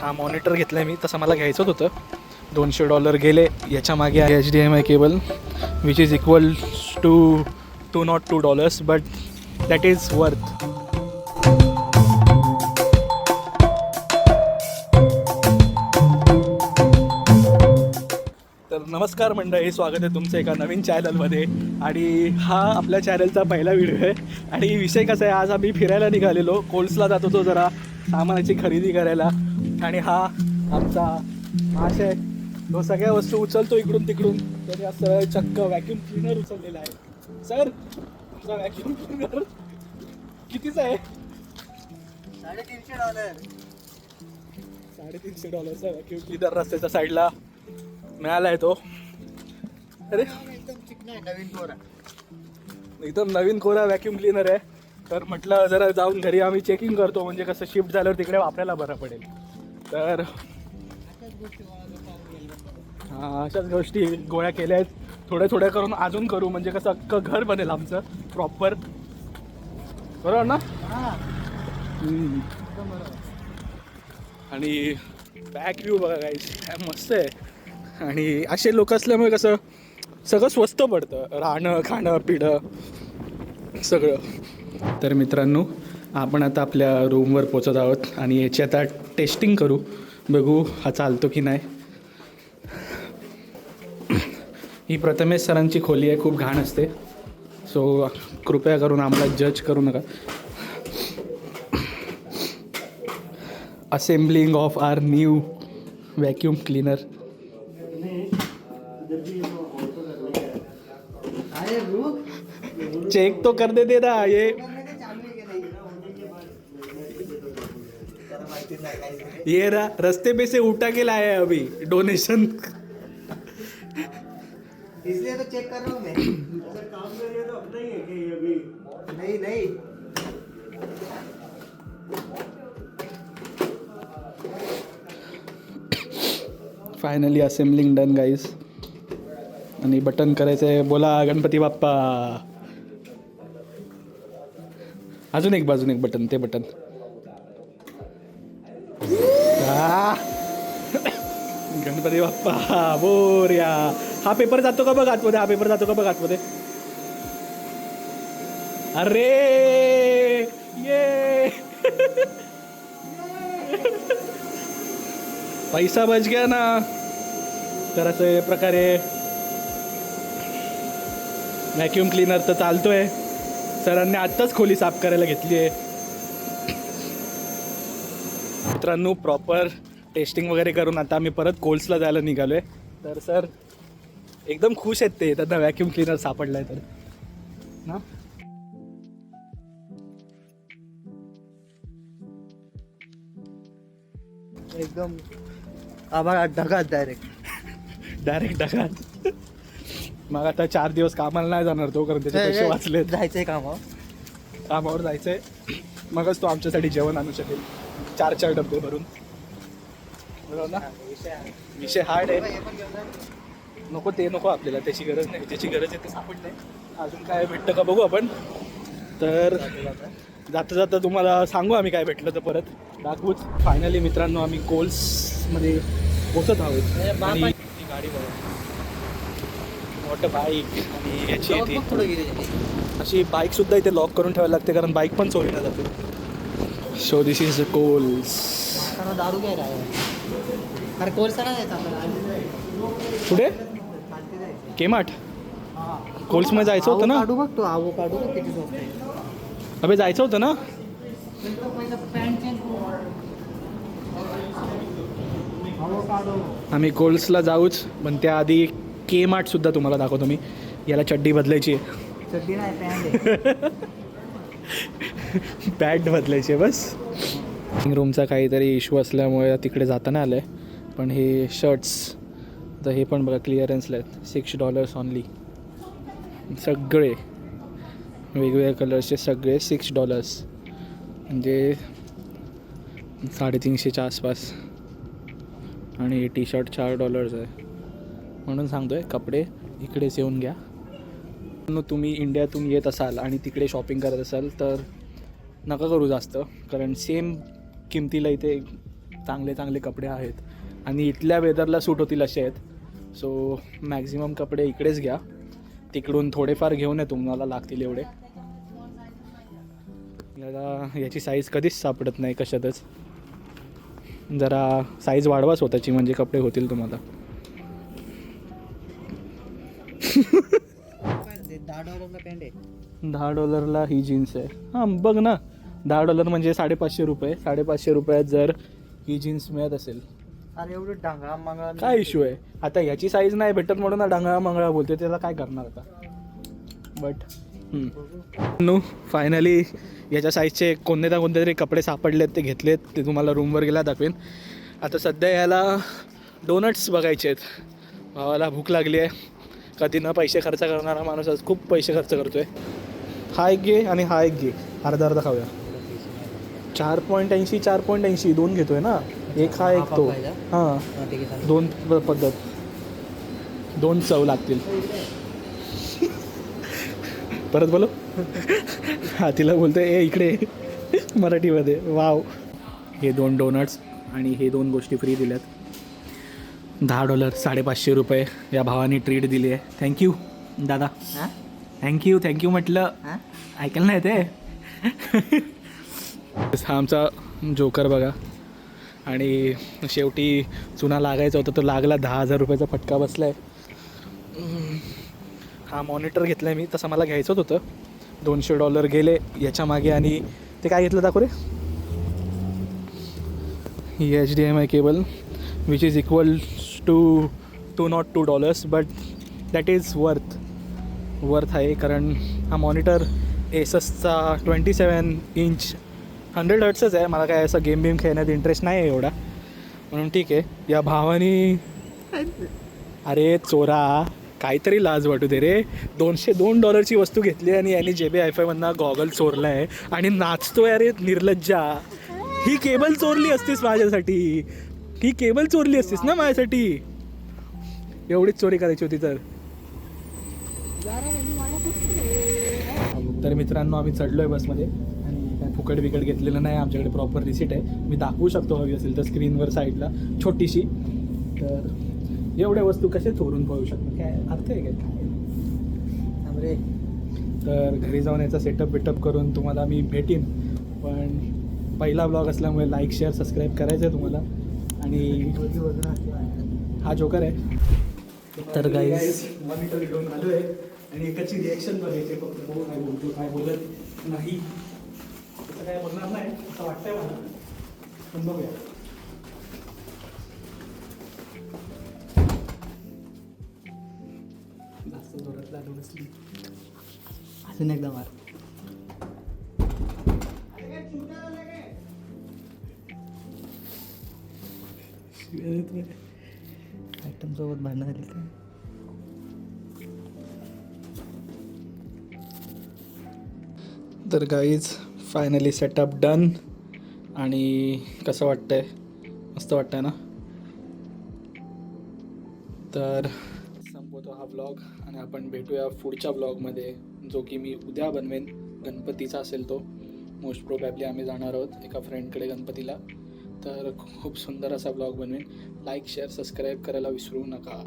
हा मॉनिटर घेतला आहे मी, तसं मला घ्यायचंच होतं. $200 गेले. याच्या मागे आहे HDMI cable which is equal to $202 but that is worth. तर नमस्कार मंडळी, स्वागत आहे तुमचं एका नवीन चॅनलमध्ये. आणि हा आपल्या चॅनलचा पहिला व्हिडिओ आहे. आणि विषय कसा आहे, आज आम्ही फिरायला निघालेलो, कोल्सला जात होतो जरा सामानाची खरेदी करायला. आणि हा आमचा माश आहे, तो सगळ्या वस्तू उचलतो इकडून तिकडून. त्याने असं चक्क व्हॅक्यूम क्लीनर उचललेला आहे. सर, तुमचा व्हॅक्यूम क्लीनर कितीचा आहे? $350चा व्हॅक्यूम क्लीनर रस्त्याच्या साईडला मिळाला आहे तो. अरे एकदम नवीन कोरा व्हॅक्यूम क्लीनर आहे. तर म्हटलं जरा जाऊन घरी आम्ही चेकिंग करतो, म्हणजे कसं शिफ्ट झाल्यावर तिकडे वापरायला बरं पडेल. तर हां, अशाच गोष्टी गोळ्या केल्या आहेत, थोड्या थोड्या करून अजून करू, म्हणजे कसं अख्खं घर बनेल आमचं प्रॉपर. बरोबर ना? आणि बॅक व्ह्यू बघा गाईस, काय मस्त आहे. आणि असे लोक असल्यामुळे कसं सगळं स्वस्त पडतं, राहणं खाणं पिणं सगळं. तर मित्रांनो, आपण आता आपल्या रूमवर पोचत आहोत आणि याची आता टेस्टिंग करू, बघू हा चालतो की नाही. ही प्रथमेश सरांची खोली आहे, खूप घाण असते, सो कृपया करून आम्हाला जज करू नका. Assembling of our new vacuum cleaner. Check तो कर दे ना ये रास्ते पे से उठा के लाया है अभी डोनेशन, इसलिए तो चेक कर रहा हूँ मैं. काम कर रहे तो अपना ही है कि अभी नहीं फायनली असेंबलिंग डन गाईज. आणि बटन करायचं आहे, बोला गणपती बाप्पा. अजून एक बटन, ते बटन. गणपती बाप्पा बोर्या. हा पेपर जातो का बघ आतमध्ये, हा पेपर जातो का बघ आतमध्ये. अरे ये पैसा बच गया ना. तर असं प्रकारे व्हॅक्यूम क्लीनर तर चालतोय. सरांनी आत्ताच खोली साफ करायला घेतली आहे. मित्रांनो, प्रॉपर टेस्टिंग वगैरे करून आता आम्ही परत कोल्सला जायला निघालो आहे. तर सर एकदम खुश आहेत, ते त्यांना व्हॅक्यूम क्लीनर सापडला आहे तर ना. एकदम आभाळात ढगात डायरेक्ट ढगात. मग आता 4 दिवस कामाला नाही जाणार तो, कारण त्याचे पैसे वाचले. जायचंय कामावर जायचंय. मगच तो आमच्यासाठी जेवण आणू शकेल 4 डब्बे भरून. बरोबर ना. विषय हार्ड आहे, नको ते नको आपल्याला, त्याची गरज नाही. ज्याची गरज आहे ते सापडलंय. अजून काय भेटतं का बघू आपण. तर जाता जाता तुम्हाला सांगू आम्ही काय भेटलं तर परत दाखवूच. फायनली मित्रांनो, आम्ही कोल्समध्ये पोचत आहोत. आणि ही गाडी बघा, मोठं बाईक. आणि याची अशी बाईकसुद्धा इथे लॉक करून ठेवायला लागते, कारण बाईक पण चोरीला जाते. So this is the coals. दारू घ्यायला अरे कोर्स पुढे केमार्ट कोल्समध्ये जायचं होतं ना. बघ तो आवोकाडो किती स्वस्त आहे. अबे जायचं होतं ना. आम्ही कोल्सला जाऊच, पण त्याआधी केमार्टसुद्धा तुम्हाला दाखवतो मी. याला चड्डी बदलायची आहे. चड्डी नाही, पॅन्ट आहे. पॅन्ट बदलायची आहे बस. रूमचा काहीतरी इश्यू असल्यामुळे तिकडे जाताना आलं आहे. पण हे शर्ट्स तर हे पण बघा क्लिअरन्सला आहेत, $6 ऑनली. सगळे वेगवेगळ्या कलर्सचे सगळे $6, म्हणजे $350च्या आसपास. आणि हे टी शर्ट $4 आहे. म्हणून सांगतो आहे, कपडे इकडेच येऊन घ्या. तुम्ही इंडियातून येत असाल आणि तिकडे शॉपिंग करत असाल तर नका करू जास्त, कारण सेम किमतीला इथे चांगले चांगले कपडे आहेत आणि इथल्या वेदरला सूट होतील असे आहेत. सो मॅक्झिमम कपडे इकडेच घ्या, तिकडून थोडेफार घेऊन ये तुम्हाला लागतील एवढे. याची साईज कधीच सापडत नाही कशातच. जरा साईज वाढवा स्वतःची म्हणजे कपडे होतील तुम्हाला. $10 पॅन्ट आहे. $10 ही जीन्स आहे. हां बघ ना, $10 म्हणजे ₹550. ₹550 जर ही जीन्स मिळत असेल, अरे एवढं डांगळा मांगळा काय इश्यू आहे. आता याची साईज नाही भेटत म्हणून ना डांगळा मंगळा बोलते, त्याला काय करणार आता. बट नो फायनली याच्या साईजचे कोणते तरी कपडे सापडलेत, ते घेतलेत. ते तुम्हाला रूमवर गेला दाखवेन. आता सध्या याला डोनट्स बघायचे आहेत. भावाला भूक लागली आहे. कधी न पैसे खर्च करणारा माणूस आज खूप पैसे खर्च करतो आहे. हा एक घे आणि हा एक घे, अर्धा खाऊया. 4.80 4.80 2 घेतो आहे ना, एक हा एक तो. हां 2 पद्धत, 2 चव लागतील. परत बोलो. हा तिला बोलतो ए इकडे मराठीमध्ये. वाव. हे 2 डोनट्स आणि हे 2 गोष्टी फ्री दिल्यात. $10 ₹550 या भावाने ट्रीट दिली आहे. थँक्यू दादा. थँक्यू म्हटलं. ऐकायला नाही ते. हा आमचा जोकर बघा. आणि शेवटी चुना लागायचा होता तो लागला. $10,000 फटका बसला आहे. हा मॉनिटर घेतला आहे मी, तसं मला घ्यायचंच होतं. $200 गेले याच्या मागे. आणि ते काय घेतलं दाखव रे. ही HDMI cable which is equal to $202, but that is worth आहे. कारण हा मॉनिटर एससचा 27 इंच 100 हर्ट्सच आहे. मला काय असं गेम खेळण्यात इंटरेस्ट नाही आहे एवढा, म्हणून ठीक आहे. या भावानी अरे चोरा काहीतरी लाज वाटू दे रे. $202 वस्तू घेतली आणि यांनी JB Hi-Fi मधनं गॉगल चोरला आहे आणि नाचतोय. अरे निर्लज्जा. ही केबल चोरली असतीस माझ्यासाठी. ही केबल चोरली असतीस ना माझ्यासाठी. एवढीच चोरी करायची होती तर. तर मित्रांनो आम्ही चढलो आहे बसमध्ये आणि काय फुकट बिकट घेतलेलं नाही. आमच्याकडे प्रॉपर रिसिट आहे. मी दाखवू शकतो हवी असेल तर स्क्रीनवर साईडला छोटीशी. तर एवढ्या वस्तू कशा चोरून पाहू शकतो, काय अर्थ आहे काय. रे तर घरी जाऊन याचा सेटअप करून तुम्हाला मी भेटीन. पण पहिला ब्लॉग असल्यामुळे लाईक शेअर सबस्क्राईब करायचं आहे तुम्हाला. आणि हा जोकर आहे. तर गाईज मॉनिटर घेऊन आलो आहे आणि एकाची रिॲक्शन बघायची फक्त. बघू काय बोलतो, काय बोलत नाही. तसं काय बोलणार नाही असं वाटतंय मला, पण बघूया. जास्त जोरात लागू नसली अजून एकदा मार. आयटम सोबत भांडणं झाली का. तर गाईज फायनली सेटअप डन. आणि कसं वाटतंय, मस्त वाटतंय ना. तर संपवतो हा ब्लॉग आणि आपण भेटूया पुढच्या ब्लॉगमध्ये, जो की मी उद्या बनवेन. गणपतीचा असेल तो. मोस्ट प्रोबॅबली आम्ही जाणार आहोत एका फ्रेंडकडे गणपतीला. तर खूप सुंदर असा ब्लॉग बनवेन. लाईक शेअर सबस्क्राईब करायला विसरू नका.